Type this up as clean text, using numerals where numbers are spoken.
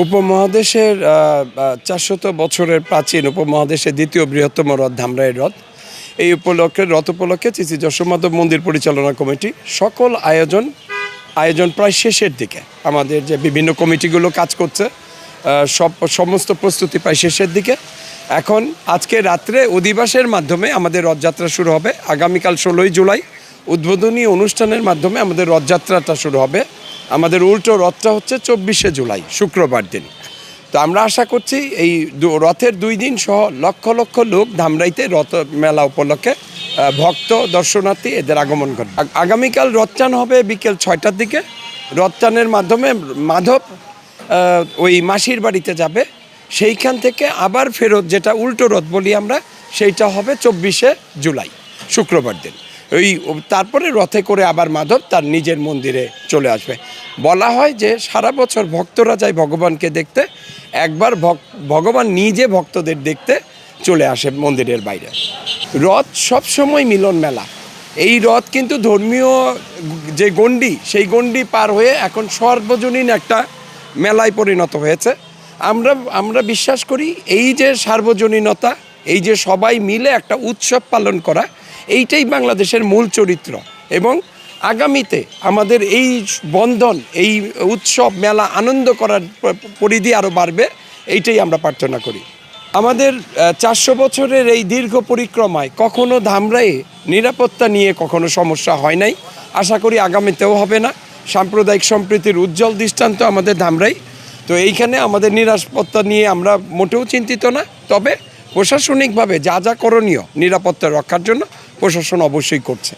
উপমহাদেশের ৪০০ বছরের প্রাচীন উপমহাদেশের দ্বিতীয় বৃহত্তম রথ ধামরাইয়ের রথ। এই রথ উপলক্ষে শ্রী যশোমাধব মন্দির পরিচালনা কমিটি সকল আয়োজন প্রায় শেষের দিকে। আমাদের যে বিভিন্ন কমিটিগুলো কাজ করছে সমস্ত প্রস্তুতি প্রায় শেষের দিকে। এখন আজকে রাত্রে অধিবাসের মাধ্যমে আমাদের রথযাত্রা শুরু হবে। আগামীকাল ১৬ই জুলাই উদ্বোধনী অনুষ্ঠানের মাধ্যমে আমাদের রথযাত্রাটা শুরু হবে। আমাদের উল্টো রথটা হচ্ছে ২৪শে জুলাই শুক্রবার দিন। তো আমরা আশা করছি এই রথের ২ দিন সহ লক্ষ লক্ষ লোক ধামরাইতে রথ মেলা উপলক্ষে ভক্ত দর্শনার্থী এদের আগমন করবে। আগামীকাল রথটান হবে বিকেল ৬টার দিকে। রথটানের মাধ্যমে মাধব ওই মাসির বাড়িতে যাবে, সেইখান থেকে আবার ফেরত, যেটা উল্টো রথ বলি আমরা, সেইটা হবে ২৪শে জুলাই শুক্রবার দিন। তারপরে রথে করে আবার মাধব তার নিজের মন্দিরে চলে আসবে। বলা হয় যে সারা বছর ভক্তরা যায় ভগবানকে দেখতে, একবার ভগবান নিজে ভক্তদের দেখতে চলে আসে মন্দিরের বাইরে। রথ সবসময় মিলন মেলা। এই রথ কিন্তু ধর্মীয় যে গণ্ডি, সেই গণ্ডি পার হয়ে এখন সর্বজনীন একটা মেলায় পরিণত হয়েছে। আমরা বিশ্বাস করি এই যে সার্বজনীনতা, এই যে সবাই মিলে একটা উৎসব পালন করা, এইটাই বাংলাদেশের মূল চরিত্র। এবং আগামীতে আমাদের এই বন্ধন, এই উৎসব মেলা আনন্দ করার পরিধি আরও বাড়বে, এইটাই আমরা প্রার্থনা করি। আমাদের ৪০০ বছরের এই দীর্ঘ পরিক্রমায় কখনো ধামরাইয়ে নিরাপত্তা নিয়ে কখনো সমস্যা হয় নাই, আশা করি আগামীতেও হবে না। সাম্প্রদায়িক সম্প্রীতির উজ্জ্বল দৃষ্টান্ত আমাদের ধামরাই। তো এইখানে আমাদের নিরাপত্তা নিয়ে আমরা মোটেও চিন্তিত না। তবে প্রশাসনিকভাবে যা যা করণীয় নিরাপত্তা রক্ষার জন্য প্রশাসন অবশ্যই করছে।